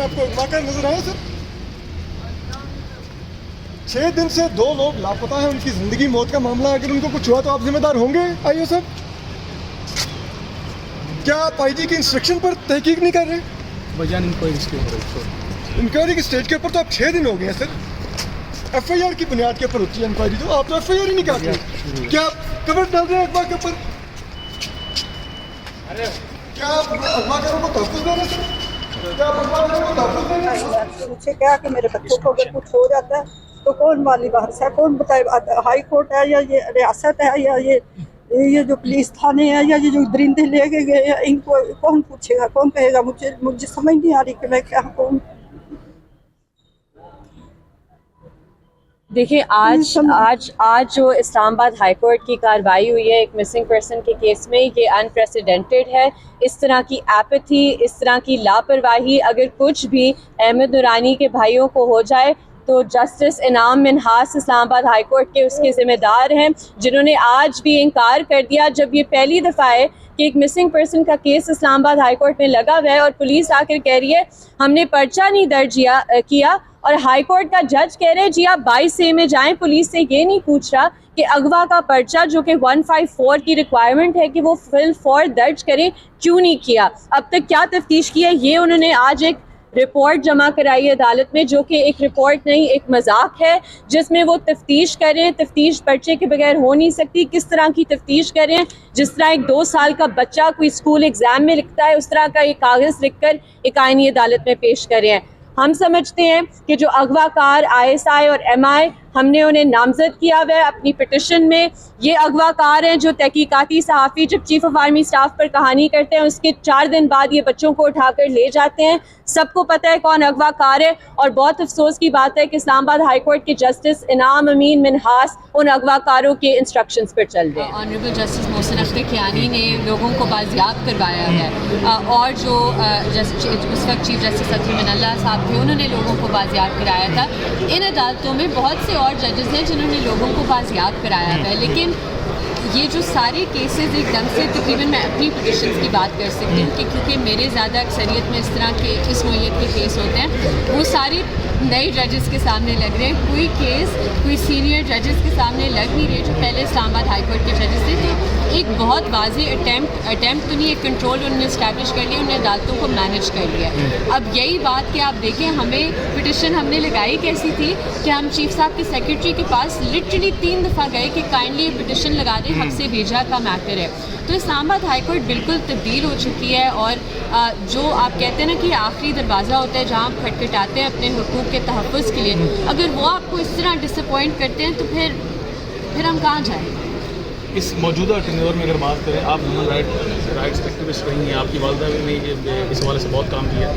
आपको अगवा कर नजर आए सर? 6 दिन से 2 लोग लापता हैं, उनकी जिंदगी मौत का मामला है। अगर उनको कुछ हुआ तो आप जिम्मेदार होंगे? आइए सर, क्या आप आईजी की इंस्ट्रक्शन पर तहकीक नहीं कर रहे? वजह इंक्वायरी के ऊपर इंक्वायरी की स्टेज के ऊपर तो आप 6 दिन हो गए हैं सर। एफआईआर की बुनियाद के ऊपर होती है इंक्वायरी, तो आप तो एफआईआर ही नहीं करते। क्या आप कवर डाल रहे हैं अगवा के ऊपर? क्या आप अगवाकारों को तहफ़्फ़ुज़ दे रहे हैं सर? क्या आप अगवाकारों को तहफ़्फ़ुज़ दे रहे हैं? मुझे क्या कि मेरे बच्चों को अगर कुछ हो जाता है तो कौन वाली बहस है? कौन बताए? हाई कोर्ट है या ये रियासत है या ये जो पुलिस थाने है या ये जो दरिंदे लेके गए हैं, इनको कौन पूछेगा, कौन कहेगा? मुझे समझ नहीं आ रही कि मैं क्या कहूँ। देखिए आज जो इस्लामाबाद हाई कोर्ट की कार्रवाई हुई है एक मिसिंग पर्सन के केस में, ये अनप्रेसिडेंटेड है। इस तरह की एपैथी, इस तरह की लापरवाही अगर कुछ भी अहमद नूरानी के भाइयों को हो जाए तो जस्टिस इनाम मिन्हास इस्लामाबाद हाई कोर्ट के उसके ज़िम्मेदार हैं, जिन्होंने आज भी इनकार कर दिया। जब ये पहली दफ़ा है कि एक मिसिंग पर्सन का केस इस्लामाबाद हाई कोर्ट में लगा हुआ है और पुलिस आकर कह रही है हमने पर्चा नहीं दर्ज किया, और हाई कोर्ट का जज कह रहे हैं जी आप 22A में जाएं, पुलिस से ये नहीं पूछ रहा कि अगवा का पर्चा जो कि 154 की रिक्वायरमेंट है कि वो फिल फॉर दर्ज करें, क्यों नहीं किया? अब तक क्या तफ्तीश की है? ये उन्होंने आज एक रिपोर्ट जमा कराई है अदालत में, जो कि एक रिपोर्ट नहीं एक मजाक है, जिसमें वो तफ्तीश करें। तफ्तीश पर्चे के बगैर हो नहीं सकती। किस तरह की तफ्तीश करें? जिस तरह एक 2 साल का बच्चा कोई स्कूल एग्ज़ाम में लिखता है, उस तरह का एक कागज़ लिखकर एक आईनी अदालत में पेश करें। हम समझते हैं कि जो अगवाकार ISI और MI हमने उन्हें नामजद किया हुआ है अपनी पिटिशन में, ये अगवाकार हैं जो तहकीकाती सहाफ़ी जब चीफ ऑफ आर्मी स्टाफ पर कहानी करते हैं उसके 4 दिन बाद ये बच्चों को उठाकर ले जाते हैं। सबको पता है कौन अगवाकार है, और बहुत अफसोस की बात है कि इस्लामाबाद हाई कोर्ट के जस्टिस इनाम अमीन मिन्हास उन अगवाकारों के इंस्ट्रक्शंस पर चल रहे हैं। ऑनरेबल जस्टिस मोहसिन अख्तर कियानी ने लोगों को बाजियाब करवाया है, और जो उस वक्त चीफ जस्टिस अतरी मिनल्ला साहब थे उन्होंने लोगों को बाजियाब कराया था। इन अदालतों में बहुत से और जजेस हैं जिन्होंने लोगों को बाजियाब कराया है, लेकिन ये जो सारे केसेस एकदम से तकरीबन मैं अपनी पिटिशन्स की बात कर सकती हूँ कि क्योंकि मेरे ज़्यादा अक्सरियत में इस तरह के इस नोयत के केस होते हैं, वो सारे नए जजेस के सामने लग रहे हैं। कोई केस कोई सीनियर जजेस के सामने लग नहीं रहे जो पहले इस्लामाबाद हाई कोर्ट के जजेस थे। तो एक बहुत वाज़ेह अटैम्प्ट तो नहीं, एक कंट्रोल उन्होंने इस्टेब्लिश कर लिया, उन्होंने अदालतों को मैनेज कर लिया। अब यही बात कि आप देखें हमें पिटिशन हमने लगाई कैसी थी कि हम चीफ साहब के सेक्रेटरी के पास लिटरली 3 दफ़ा गए कि काइंडली पिटिशन लगा दें, हमसे भेजा का मैटर है। तो इस्लामाबाद हाई कोर्ट बिल्कुल तब्दील हो चुकी है, और जो आप कहते हैं ना कि आखिरी दरवाज़ा होता है जहाँ आप खटखटाते हैं अपने हुकूक के तहफ़्फ़ुज़ के लिए, अगर वो आपको इस तरह डिसअपॉइंट करते हैं तो फिर हम कहाँ जाएँ? इस मौजूदा टेन्योर में अगर बात करें, आप ह्यूमन राइट्स एक्टिविस्ट रही हैं, आपकी वालिदा ने इस हवाले से बहुत काम किया।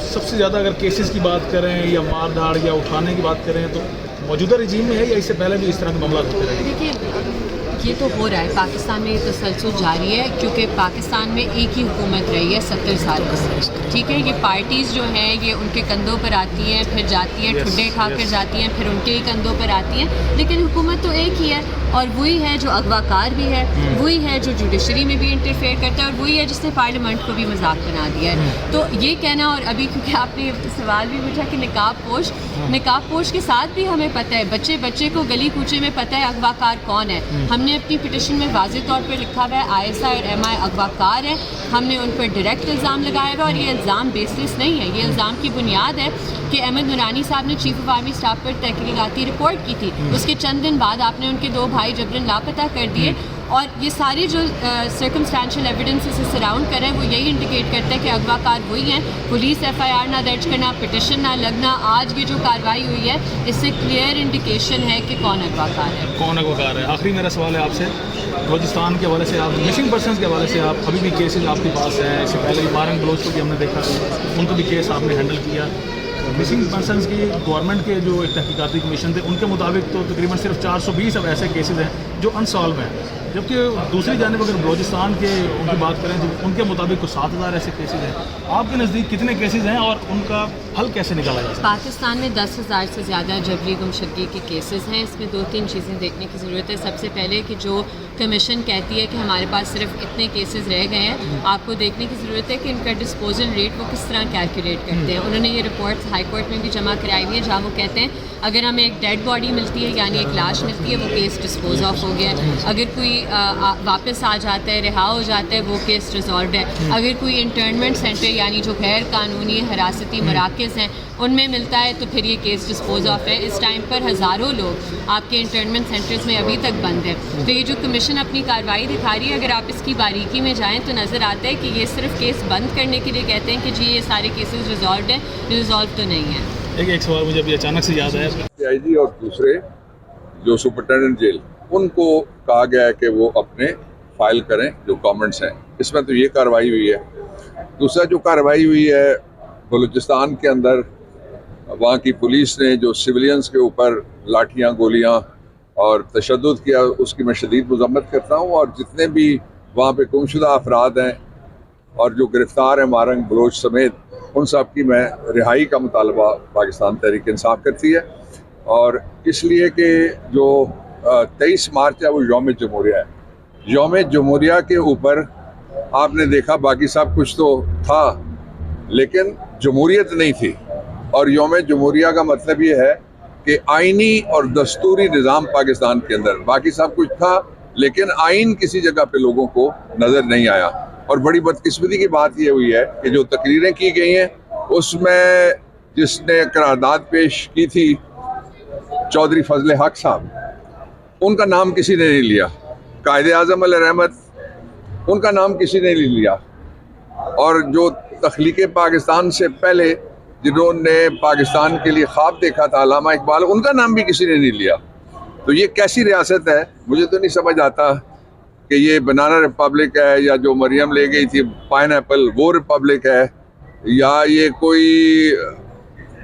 सबसे ज़्यादा अगर केसेस की बात करें या मार धाड़ या उठाने की बात करें तो मौजूदा रजीम में है या इससे पहले भी इस तरह के मामला होते रहे? देखिए ये तो हो रहा है, पाकिस्तान में ये तसलसल जारी है, क्योंकि पाकिस्तान में एक ही हुकूमत रही है 70 साल से। ठीक है, ये पार्टीज़ जो हैं ये उनके कंधों पर आती हैं, फिर जाती हैं, ठुड्डे खाकर जाती हैं, फिर उनके ही कंधों पर आती हैं, लेकिन हुकूमत तो एक ही है, और वही है जो अगवाकार भी है, वही है जो जुडिशरी में भी इंटरफेयर करता है, और वही है जिसने पार्लियामेंट को भी मजाक बना दिया है। तो ये कहना, और अभी क्योंकि आपने सवाल भी पूछा कि निकाब पोश के साथ भी हमें पता है, बच्चे को गली कूचे में पता है अगवाकार कौन है। हमने अपनी पिटिशन में वाज़ेह तौर पर लिखा हुआ है ISI और MI अगवाकार है, हमने उन पर डायरेक्ट इल्ज़ाम लगाया हुआ, और ये इल्ज़ाम बेसिस नहीं है, ये इल्ज़ाम की बुनियाद है कि अहमद नूरानी साहब ने चीफ ऑफ आर्मी स्टाफ पर तहकीकाती रिपोर्ट की थी, उसके चंद दिन बाद आपने उनके 2 भाई जबरन लापता कर दिए, और ये सारे जो सर्कमस्टेंशियल एविडेंस से सराउंड कर रहे हैं वो यही इंडिकेट करता है कि अगवाकार वही हैं। पुलिस FIR ना दर्ज करना, पिटिशन ना लगना, आज की जो कार्रवाई हुई है इससे क्लियर इंडिकेशन है कि कौन अगवाकार है। कौन अगवाकार है? आखिरी मेरा सवाल है आपसे, बलूचिस्तान के हवाले से, आप मिसिंग पर्सन के हवाले से, आप अभी भी केसेस आपके पास हैं? इससे पहले भी मारंग बलोच को भी हमने देखा, उनको भी केस आपने हैंडल किया। मिसिंग पर्सनस की गवर्नमेंट के जो तहकीकाती कमीशन थे उनके मुताबिक तो तकरीबन सिर्फ 420 अब ऐसे केसेस हैं जो अनसॉल्व हैं, जबकि दूसरी जानिब अगर बलूचिस्तान के उनकी बात करें तो उनके मुताबिक 7,000 ऐसे केसेस हैं। आपके नज़दीक कितने केसेस हैं और उनका हल कैसे निकाला जाए? पाकिस्तान में 10,000 से ज़्यादा जबरी गुमशदगी के केसेस हैं। इसमें 2-3 चीज़ें देखने की ज़रूरत है। सबसे पहले कि जो کمیشن کہتی ہے کہ ہمارے پاس صرف اتنے کیسز رہ گئے ہیں. آپ کو دیکھنے کی ضرورت ہے کہ ان کا ڈسپوزل ریٹ وہ کس طرح کیلکولیٹ کرتے ہیں. انہوں نے یہ رپورٹس ہائی کورٹ میں بھی جمع کرائی ہوئی ہیں جہاں وہ کہتے ہیں اگر ہمیں ایک ڈیڈ باڈی ملتی ہے یعنی ایک لاش ملتی ہے وہ کیس ڈسپوز آف ہو گیا ہے. اگر کوئی واپس آ جاتا ہے, رہا ہو جاتا ہے, وہ کیس ریزالوڈ ہے. اگر کوئی انٹرنمنٹ سینٹر یعنی جو غیر قانونی حراستی مراکز ہیں ان میں ملتا ہے تو پھر یہ کیس ڈسپوز آف ہے. اس ٹائم پر ہزاروں لوگ آپ کے انٹرنمنٹ سینٹرز میں ابھی تک بند ہیں. تو یہ جو کمیشن اپنی کارروائی دکھا رہی ہے اگر آپ اس کی باریکی میں جائیں تو نظر آتا ہے کہ یہ صرف کیس بند کرنے کے لیے کہتے ہیں کہ جی یہ سارے کیسز ریزالوڈ ہیں, ریزالو تو نہیں ہیں. ایک سوال مجھے ابھی اچانک سے یاد آیا. آئی جی اور دوسرے جو سپرنٹینڈنٹ جیل ان کو کہا گیا ہے کہ وہ اپنے فائل کریں جو کامنٹس ہیں. اس میں تو یہ کارروائی ہوئی ہے. دوسرا جو کارروائی ہوئی ہے بلوچستان کے اندر, وہاں کی پولیس نے جو سویلینز کے اوپر لاٹھیاں گولیاں اور تشدد کیا, اس کی میں شدید مذمت کرتا ہوں. اور جتنے بھی وہاں پہ گم شدہ افراد ہیں اور جو گرفتار ہیں مارنگ بلوچ سمیت, ان سب کی میں رہائی کا مطالبہ پاکستان تحریک انصاف کرتی ہے. اور اس لیے کہ جو 23 مارچ ہے وہ یوم جمہوریہ ہے. یوم جمہوریہ کے اوپر آپ نے دیکھا باقی سب کچھ تو تھا لیکن جمہوریت نہیں تھی. اور یوم جمہوریہ کا مطلب یہ ہے کہ آئینی اور دستوری نظام پاکستان کے اندر, باقی سب کچھ تھا لیکن آئین کسی جگہ پہ لوگوں کو نظر نہیں آیا. اور بڑی بدقسمتی کی بات یہ ہوئی ہے کہ جو تقریریں کی گئی ہیں اس میں جس نے قرارداد پیش کی تھی چودھری فضل حق صاحب, ان کا نام کسی نے نہیں لیا. قائد اعظم علیہ رحمت, ان کا نام کسی نے نہیں لیا. اور جو تخلیق پاکستان سے پہلے جنہوں نے پاکستان کے لیے خواب دیکھا تھا علامہ اقبال, ان کا نام بھی کسی نے نہیں لیا. تو یہ کیسی ریاست ہے مجھے تو نہیں سمجھ آتا کہ یہ بنانا ریپبلک ہے یا جو مریم لے گئی تھی پائن ایپل وہ ریپبلک ہے یا یہ کوئی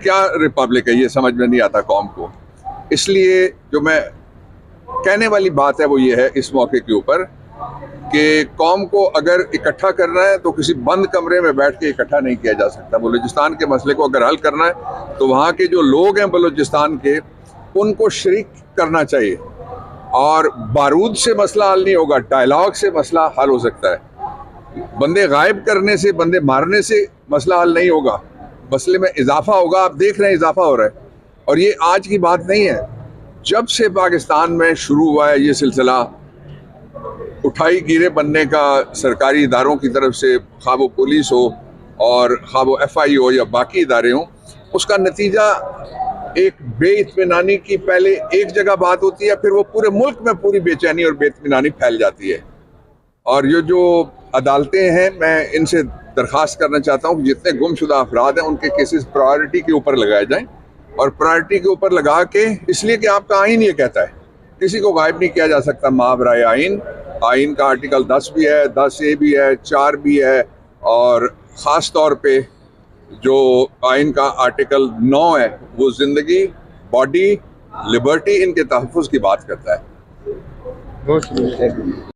کیا ریپبلک ہے, یہ سمجھ میں نہیں آتا قوم کو. اس لیے جو میں کہنے والی بات ہے وہ یہ ہے اس موقع کے اوپر کہ قوم کو اگر اکٹھا کرنا ہے تو کسی بند کمرے میں بیٹھ کے اکٹھا نہیں کیا جا سکتا. بلوچستان کے مسئلے کو اگر حل کرنا ہے تو وہاں کے جو لوگ ہیں بلوچستان کے ان کو شریک کرنا چاہیے. اور بارود سے مسئلہ حل نہیں ہوگا, ڈائلاگ سے مسئلہ حل ہو سکتا ہے. بندے غائب کرنے سے, بندے مارنے سے مسئلہ حل نہیں ہوگا. مسئلے میں اضافہ ہوگا. آپ دیکھ رہے ہیں اضافہ ہو رہا ہے. اور یہ آج کی بات نہیں ہے. جب سے پاکستان میں شروع ہوا ہے یہ سلسلہ اٹھائی گیرے بننے کا سرکاری اداروں کی طرف سے, خواہ وہ پولیس ہو اور خواہ وہ ایف آئی ہو یا باقی ادارے ہوں, اس کا نتیجہ ایک بے اطمینانی کی پہلے ایک جگہ بات ہوتی ہے, پھر وہ پورے ملک میں پوری بے چینی اور بے اطمینانی پھیل جاتی ہے. اور یہ جو عدالتیں ہیں میں ان سے درخواست کرنا چاہتا ہوں کہ جتنے گم شدہ افراد ہیں ان کے کیسز پرائیورٹی کے اوپر لگائے جائیں. اور پرائیورٹی کے اوپر لگا کے, اس لیے کہ آپ کا آئین یہ کہتا ہے کسی کو غائب نہیں کیا جا سکتا مابرائے آئین. آئین کا آرٹیکل 10 بھی ہے, 10A بھی ہے, 4 بھی ہے, اور خاص طور پہ جو آئین کا آرٹیکل 9 ہے وہ زندگی, باڈی, لبرٹی, ان کے تحفظ کی بات کرتا ہے.